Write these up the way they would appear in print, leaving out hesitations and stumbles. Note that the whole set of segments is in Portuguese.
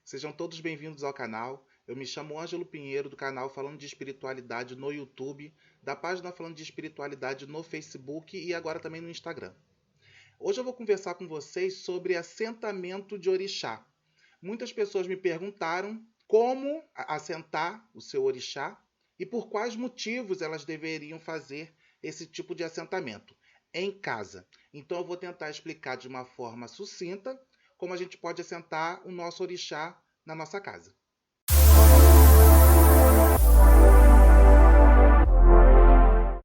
Sejam todos bem-vindos ao canal. Eu me chamo Ângelo Pinheiro, do canal Falando de Espiritualidade no YouTube, da página Falando de Espiritualidade no Facebook e agora também no Instagram. Hoje eu vou conversar com vocês sobre assentamento de orixá. Muitas pessoas me perguntaram como assentar o seu orixá e por quais motivos elas deveriam fazer esse tipo de assentamento em casa. Então eu vou tentar explicar de uma forma sucinta como a gente pode assentar o nosso orixá na nossa casa.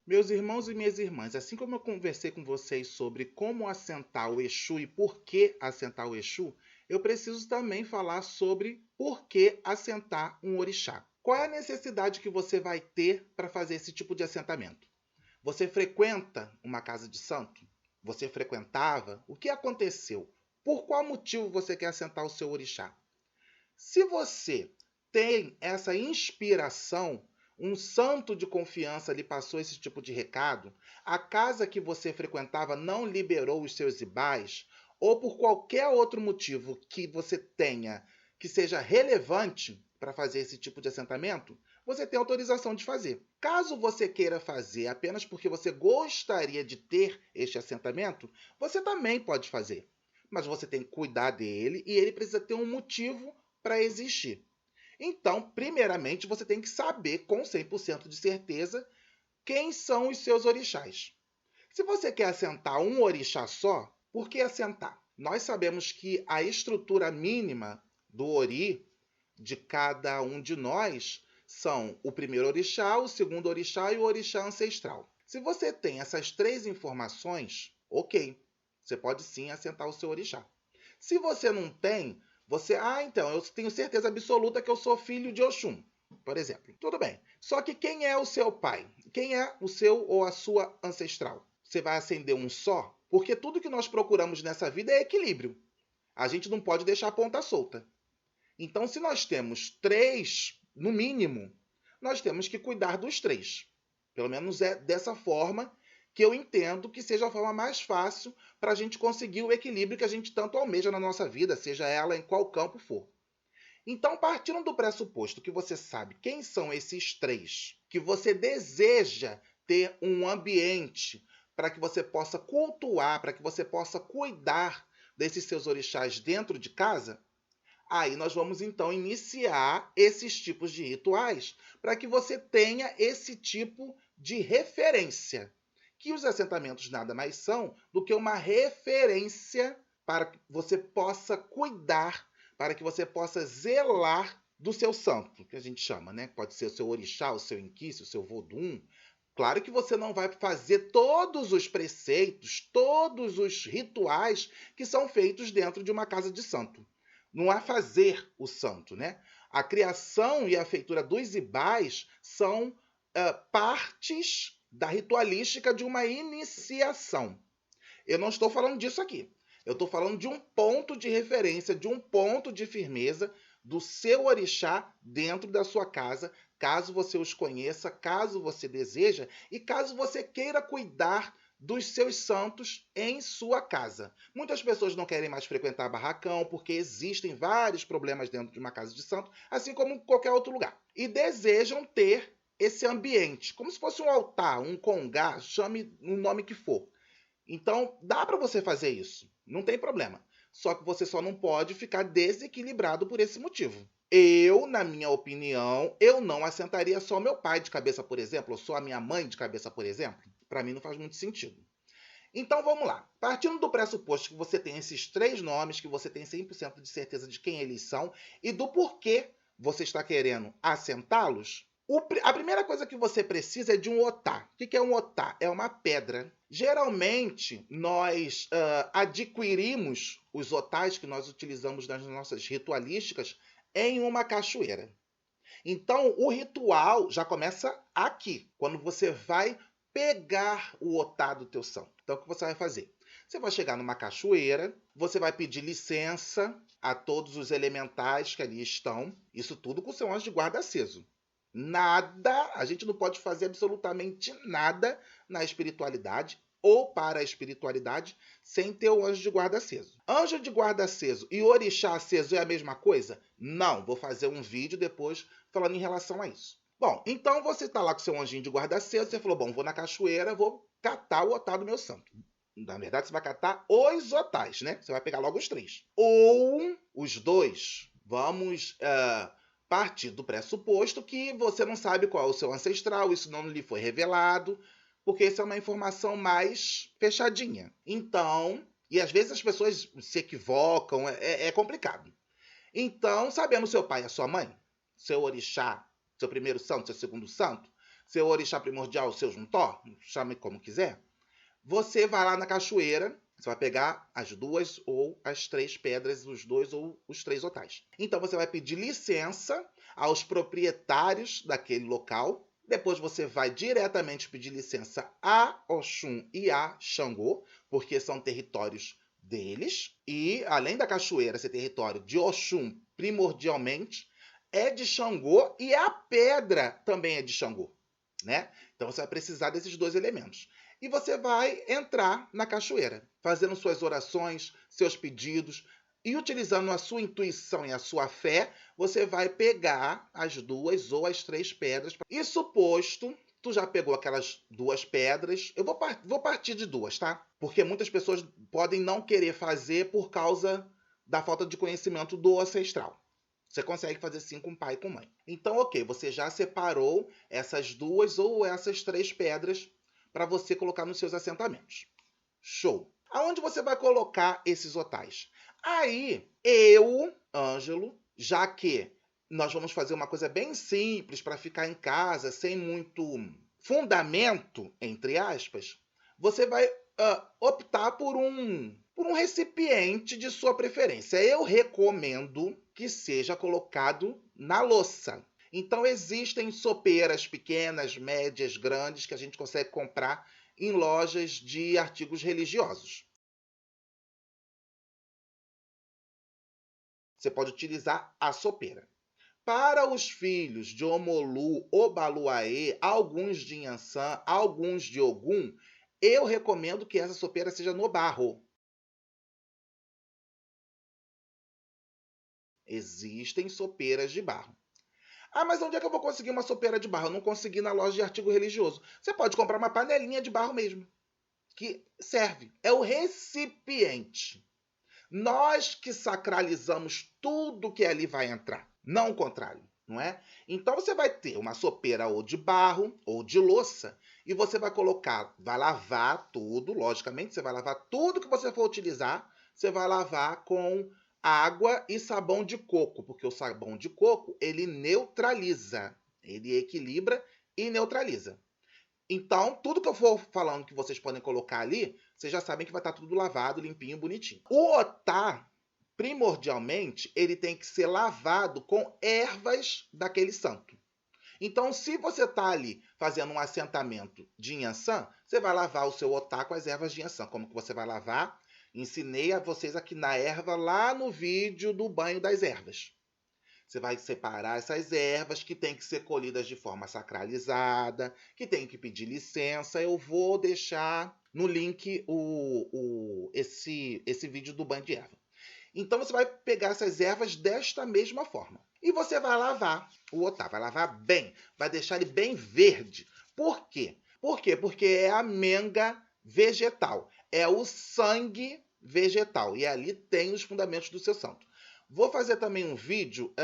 Meus irmãos e minhas irmãs, assim como eu conversei com vocês sobre como assentar o Exu e por que assentar o Exu, eu preciso também falar sobre por que assentar um orixá. Qual é a necessidade que você vai ter para fazer esse tipo de assentamento? Você frequenta uma casa de santo? Você frequentava? O que aconteceu? Por qual motivo você quer assentar o seu orixá? Se você tem essa inspiração, um santo de confiança lhe passou esse tipo de recado, a casa que você frequentava não liberou os seus ibás, ou por qualquer outro motivo que você tenha que seja relevante para fazer esse tipo de assentamento, você tem autorização de fazer. Caso você queira fazer apenas porque você gostaria de ter este assentamento, você também pode fazer. Mas você tem que cuidar dele e ele precisa ter um motivo para existir. Então, primeiramente, você tem que saber com 100% de certeza quem são os seus orixás. Se você quer assentar um orixá só, por que assentar? Nós sabemos que a estrutura mínima do ori de cada um de nós são o primeiro orixá, o segundo orixá e o orixá ancestral. Se você tem essas três informações, ok, você pode sim assentar o seu orixá. Se você não tem, então, eu tenho certeza absoluta que eu sou filho de Oxum, por exemplo. Tudo bem. Só que quem é o seu pai? Quem é o seu ou a sua ancestral? Você vai acender um só? Porque tudo que nós procuramos nessa vida é equilíbrio. A gente não pode deixar a ponta solta. Então, se nós temos três, no mínimo, nós temos que cuidar dos três. Pelo menos é dessa forma que eu entendo que seja a forma mais fácil para a gente conseguir o equilíbrio que a gente tanto almeja na nossa vida, seja ela em qual campo for. Então, partindo do pressuposto que você sabe quem são esses três, que você deseja ter um ambiente para que você possa cultuar, para que você possa cuidar desses seus orixás dentro de casa, aí nós vamos então iniciar esses tipos de rituais para que você tenha esse tipo de referência. Que os assentamentos nada mais são do que uma referência para que você possa cuidar, para que você possa zelar do seu santo, que a gente chama, né? Pode ser o seu orixá, o seu inquice, o seu vodum. Claro que você não vai fazer todos os preceitos, todos os rituais que são feitos dentro de uma casa de santo. Não é fazer o santo, né? A criação e a feitura dos ibás são partes da ritualística de uma iniciação. Eu não estou falando disso aqui. Eu estou falando de um ponto de referência, de um ponto de firmeza do seu orixá dentro da sua casa, caso você os conheça, caso você deseja e caso você queira cuidar dos seus santos em sua casa. Muitas pessoas não querem mais frequentar barracão porque existem vários problemas dentro de uma casa de santo, assim como em qualquer outro lugar. E desejam ter esse ambiente, como se fosse um altar, um congá, chame o nome que for. Então, dá para você fazer isso, não tem problema. Só que você só não pode ficar desequilibrado por esse motivo. Eu, na minha opinião, eu não assentaria só meu pai de cabeça, por exemplo, ou só a minha mãe de cabeça, por exemplo. Para mim não faz muito sentido. Então vamos lá. Partindo do pressuposto que você tem esses três nomes, que você tem 100% de certeza de quem eles são e do porquê você está querendo assentá-los, a primeira coisa que você precisa é de um otá. O que é um otá? É uma pedra. Geralmente, nós adquirimos os otás que nós utilizamos nas nossas ritualísticas em uma cachoeira. Então, o ritual já começa aqui, quando você vai pegar o otá do teu santo. Então, o que você vai fazer? Você vai chegar numa cachoeira, você vai pedir licença a todos os elementais que ali estão, isso tudo com o seu anjo de guarda aceso. Nada, a gente não pode fazer absolutamente nada na espiritualidade, ou para a espiritualidade sem ter o anjo de guarda aceso. Anjo de guarda aceso e orixá aceso é a mesma coisa? Não, vou fazer um vídeo depois falando em relação a isso. Bom, então você está lá com seu anjinho de guarda aceso, você falou, bom, vou na cachoeira, vou catar o otá do meu santo. Na verdade, você vai catar os otais, né? Você vai pegar logo os 3. Ou os 2. Vamos partir do pressuposto que você não sabe qual é o seu ancestral, isso não lhe foi revelado, porque isso é uma informação mais fechadinha. Então, e às vezes as pessoas se equivocam, é complicado. Então, sabendo seu pai e a sua mãe, seu orixá, seu primeiro santo, seu segundo santo, seu orixá primordial, seu juntó, chame como quiser, você vai lá na cachoeira, você vai pegar as 2 ou as 3 pedras, os 2 ou os 3 otais. Então você vai pedir licença aos proprietários daquele local. Depois você vai diretamente pedir licença a Oxum e a Xangô, porque são territórios deles. E além da cachoeira ser território de Oxum primordialmente, é de Xangô e a pedra também é de Xangô, né? Então você vai precisar desses 2 elementos. E você vai entrar na cachoeira, fazendo suas orações, seus pedidos, e utilizando a sua intuição e a sua fé, você vai pegar as 2 ou as 3 pedras. E suposto, tu já pegou aquelas 2 pedras, eu vou partir de 2, tá? Porque muitas pessoas podem não querer fazer por causa da falta de conhecimento do ancestral. Você consegue fazer sim com pai e com mãe. Então, ok, você já separou essas 2 ou essas 3 pedras para você colocar nos seus assentamentos. Show! Aonde você vai colocar esses otais? Aí, eu, Ângelo, já que nós vamos fazer uma coisa bem simples para ficar em casa, sem muito fundamento, entre aspas, você vai optar por um recipiente de sua preferência. Eu recomendo que seja colocado na louça. Então, existem sopeiras pequenas, médias, grandes, que a gente consegue comprar em lojas de artigos religiosos. Você pode utilizar a sopeira. Para os filhos de Omolu, Obaluaê, alguns de Inhansã, alguns de Ogum, eu recomendo que essa sopeira seja no barro. Existem sopeiras de barro. Ah, mas onde é que eu vou conseguir uma sopeira de barro? Eu não consegui na loja de artigo religioso. Você pode comprar uma panelinha de barro mesmo, que serve. É o recipiente. Nós que sacralizamos tudo que ali vai entrar, não o contrário, não é? Então você vai ter uma sopeira ou de barro ou de louça e você vai colocar, vai lavar tudo, logicamente, você vai lavar tudo que você for utilizar, você vai lavar com água e sabão de coco, porque o sabão de coco, ele neutraliza, ele equilibra e neutraliza. Então, tudo que eu for falando que vocês podem colocar ali, vocês já sabem que vai estar tudo lavado, limpinho, bonitinho. O otá, primordialmente, ele tem que ser lavado com ervas daquele santo. Então, se você está ali fazendo um assentamento de Inhansã, você vai lavar o seu otá com as ervas de Inhansã. Como que você vai lavar? Ensinei a vocês aqui na erva, lá no vídeo do banho das ervas. Você vai separar essas ervas que têm que ser colhidas de forma sacralizada, que tem que pedir licença. Eu vou deixar no link esse vídeo do banho de erva. Então você vai pegar essas ervas desta mesma forma. E você vai lavar o otá, vai lavar bem, vai deixar ele bem verde. Por quê? Por quê? Porque é a menga vegetal, é o sangue vegetal. E ali tem os fundamentos do seu santo. Vou fazer também um vídeo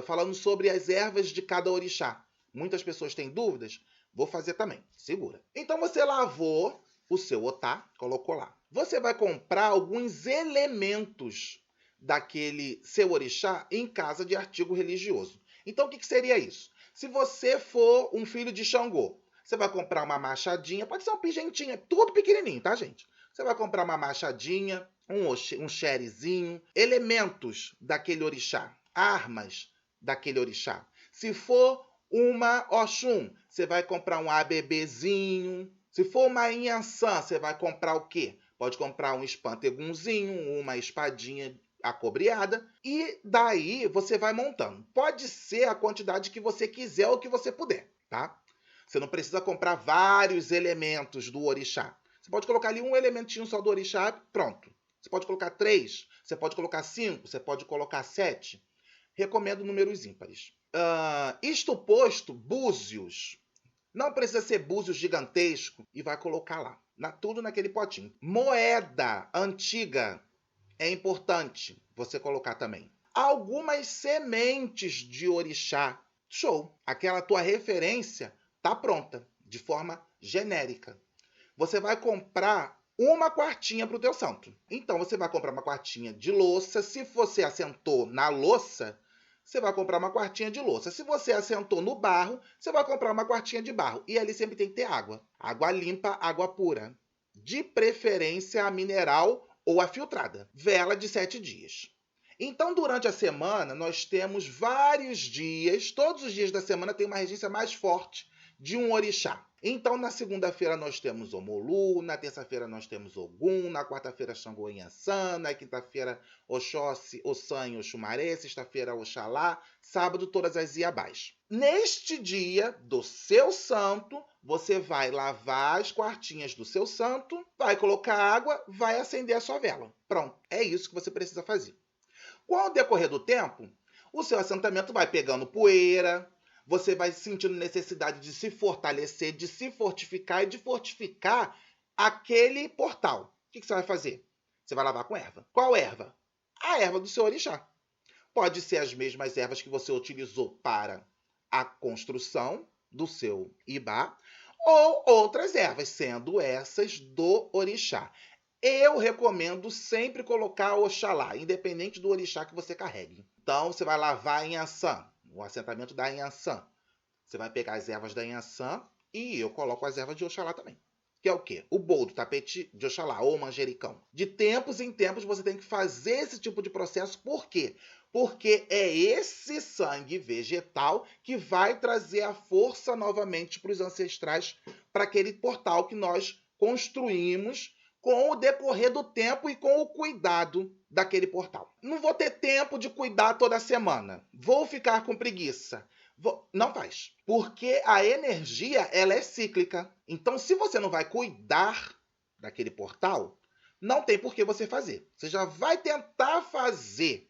falando sobre as ervas de cada orixá. Muitas pessoas têm dúvidas? Vou fazer também, segura. Então você lavou o seu otá, colocou lá. Você vai comprar alguns elementos daquele seu orixá em casa de artigo religioso. Então o que seria isso? Se você for um filho de Xangô, você vai comprar uma machadinha, pode ser uma pigentinha, tudo pequenininho, tá, gente? Você vai comprar uma machadinha, um xerezinho, elementos daquele orixá, armas daquele orixá. Se for uma Oxum, você vai comprar um ABBzinho. Se for uma Inhansã, você vai comprar o quê? Pode comprar um espantegunzinho, uma espadinha acobreada, e daí você vai montando. Pode ser a quantidade que você quiser ou que você puder, tá? Você não precisa comprar vários elementos do orixá. Você pode colocar ali um elementinho só do orixá, pronto. Você pode colocar 3, você pode colocar 5, você pode colocar 7. Recomendo números ímpares. Isto posto, búzios. Não precisa ser búzios gigantesco e vai colocar lá. Tudo naquele potinho. Moeda antiga é importante você colocar também. Algumas sementes de orixá. Show! Aquela tua referência tá pronta, de forma genérica. Você vai comprar uma quartinha para o teu santo. Então, você vai comprar uma quartinha de louça. Se você assentou na louça, você vai comprar uma quartinha de louça. Se você assentou no barro, você vai comprar uma quartinha de barro. E ali sempre tem que ter água. Água limpa, água pura. De preferência a mineral ou a filtrada. Vela de 7 dias. Então, durante a semana, nós temos vários dias. Todos os dias da semana tem uma regência mais forte de um orixá. Então, na segunda-feira nós temos Omolu, na terça-feira nós temos Ogum, na quarta-feira Xangô e Inhaçã, na quinta-feira Oxóssi, Ossan e Oxumaré, sexta-feira Oxalá, sábado todas as Iabás. Neste dia do seu santo, você vai lavar as quartinhas do seu santo, vai colocar água, vai acender a sua vela. Pronto, é isso que você precisa fazer. Com o decorrer do tempo, o seu assentamento vai pegando poeira, você vai sentindo necessidade de se fortalecer, de se fortificar e de fortificar aquele portal. O que você vai fazer? Você vai lavar com erva. Qual erva? A erva do seu orixá. Pode ser as mesmas ervas que você utilizou para a construção do seu ibá, ou outras ervas, sendo essas do orixá. Eu recomendo sempre colocar Oxalá, independente do orixá que você carregue. Então, você vai lavar em Inhaçã, o assentamento da Inhaçã. Você vai pegar as ervas da Inhaçã e eu coloco as ervas de Oxalá também. Que é o quê? O boldo, tapete de Oxalá ou manjericão. De tempos em tempos você tem que fazer esse tipo de processo. Por quê? Porque é esse sangue vegetal que vai trazer a força novamente para os ancestrais, para aquele portal que nós construímos com o decorrer do tempo e com o cuidado daquele portal. Não vou ter tempo de cuidar toda semana. Vou ficar com preguiça. Não faz. Porque a energia, ela é cíclica. Então, se você não vai cuidar daquele portal, não tem por que você fazer. Você já vai tentar fazer,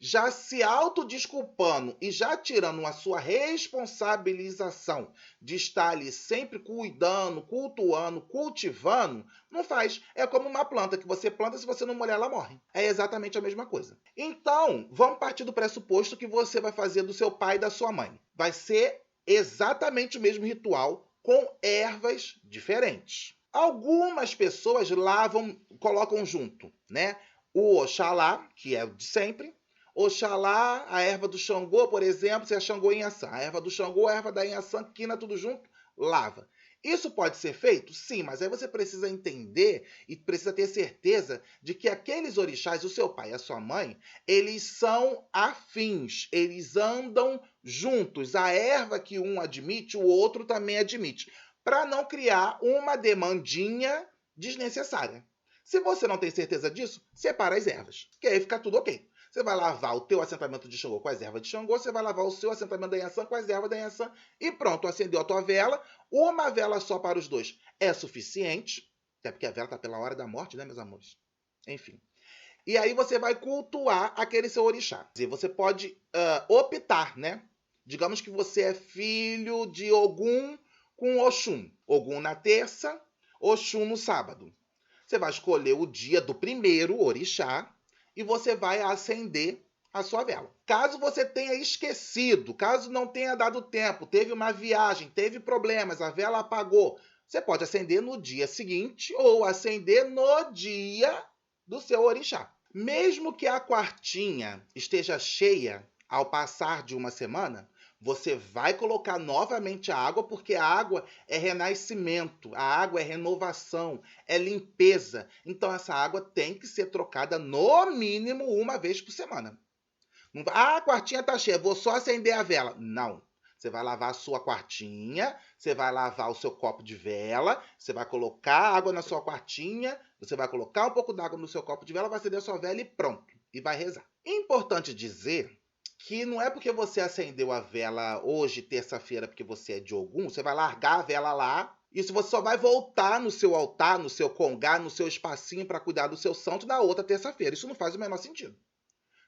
já se autodesculpando e já tirando a sua responsabilização de estar ali sempre cuidando, cultuando, cultivando, não faz. É como uma planta que você planta, se você não molhar, ela morre. É exatamente a mesma coisa. Então, vamos partir do pressuposto que você vai fazer do seu pai e da sua mãe. Vai ser exatamente o mesmo ritual com ervas diferentes. Algumas pessoas lavam, colocam junto, né? O Oxalá, que é de sempre, Oxalá, a erva do Xangô, por exemplo, se é Xangô e Inhaçã. A erva do Xangô, a erva da Inhaçã, quina tudo junto, lava. Isso pode ser feito? Sim, mas aí você precisa entender e precisa ter certeza de que aqueles orixás, o seu pai e a sua mãe, eles são afins, eles andam juntos. A erva que um admite, o outro também admite, para não criar uma demandinha desnecessária. Se você não tem certeza disso, separa as ervas, que aí fica tudo ok. Você vai lavar o teu assentamento de Xangô com as ervas de Xangô, você vai lavar o seu assentamento da Inhaçã com as ervas da Inhaçã e pronto, acendeu a tua vela. Uma vela só para os dois é suficiente, até porque a vela está pela hora da morte, né, meus amores? Enfim. E aí você vai cultuar aquele seu orixá. E você pode optar, né? Digamos que você é filho de Ogum com Oxum. Ogum na terça, Oxum no sábado. Você vai escolher o dia do primeiro orixá e você vai acender a sua vela. Caso você tenha esquecido, caso não tenha dado tempo, teve uma viagem, teve problemas, a vela apagou, você pode acender no dia seguinte ou acender no dia do seu orixá. Mesmo que a quartinha esteja cheia ao passar de uma semana, você vai colocar novamente a água, porque a água é renascimento, a água é renovação, é limpeza. Então essa água tem que ser trocada no mínimo uma vez por semana. Não vai, a quartinha está cheia, vou só acender a vela. Não. Você vai lavar a sua quartinha, você vai lavar o seu copo de vela, você vai colocar água na sua quartinha, você vai colocar um pouco d'água no seu copo de vela, vai acender a sua vela e pronto. E vai rezar. Importante dizer que não é porque você acendeu a vela hoje, terça-feira, porque você é de Ogum, você vai largar a vela lá Isso você só vai voltar no seu altar, no seu congá, no seu espacinho para cuidar do seu santo na outra terça-feira. Isso não faz o menor sentido.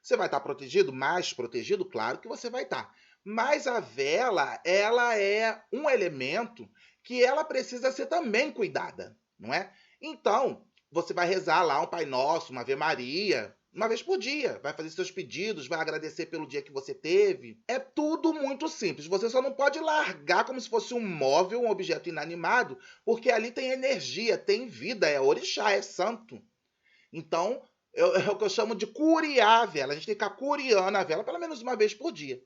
Você vai estar protegido? Mais protegido? Claro que você vai estar. Mas a vela, ela é um elemento que ela precisa ser também cuidada, não é? Então, você vai rezar lá um Pai Nosso, uma Ave Maria, uma vez por dia. Vai fazer seus pedidos, vai agradecer pelo dia que você teve. É tudo muito simples. Você só não pode largar como se fosse um móvel, um objeto inanimado, porque ali tem energia, tem vida, é orixá, é santo. Então, é o que eu chamo de curiar a vela. A gente tem que ficar curiando a vela pelo menos uma vez por dia,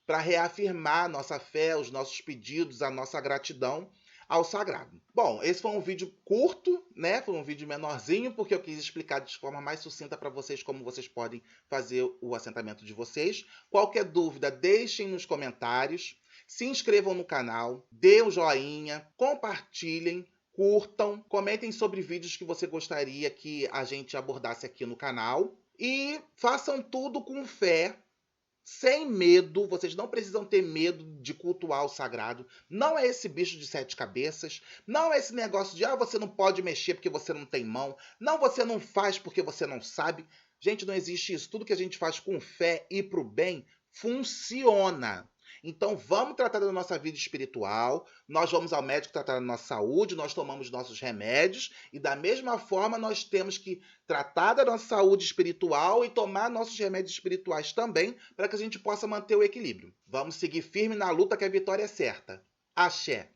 para reafirmar a nossa fé, os nossos pedidos, a nossa gratidão ao sagrado. Bom, esse foi um vídeo curto, né? Foi um vídeo menorzinho, porque eu quis explicar de forma mais sucinta para vocês como vocês podem fazer o assentamento de vocês. Qualquer dúvida, deixem nos comentários. Se inscrevam no canal, dê um joinha, compartilhem, curtam, comentem sobre vídeos que você gostaria que a gente abordasse aqui no canal. E façam tudo com fé, sem medo. Vocês não precisam ter medo de cultuar o sagrado. Não é esse bicho de 7 cabeças. Não é esse negócio de você não pode mexer porque você não tem mão. Não, você não faz porque você não sabe. Gente, não existe isso. Tudo que a gente faz com fé e pro bem funciona. Então vamos tratar da nossa vida espiritual, nós vamos ao médico tratar da nossa saúde, nós tomamos nossos remédios e da mesma forma nós temos que tratar da nossa saúde espiritual e tomar nossos remédios espirituais também para que a gente possa manter o equilíbrio. Vamos seguir firme na luta que a vitória é certa. Axé!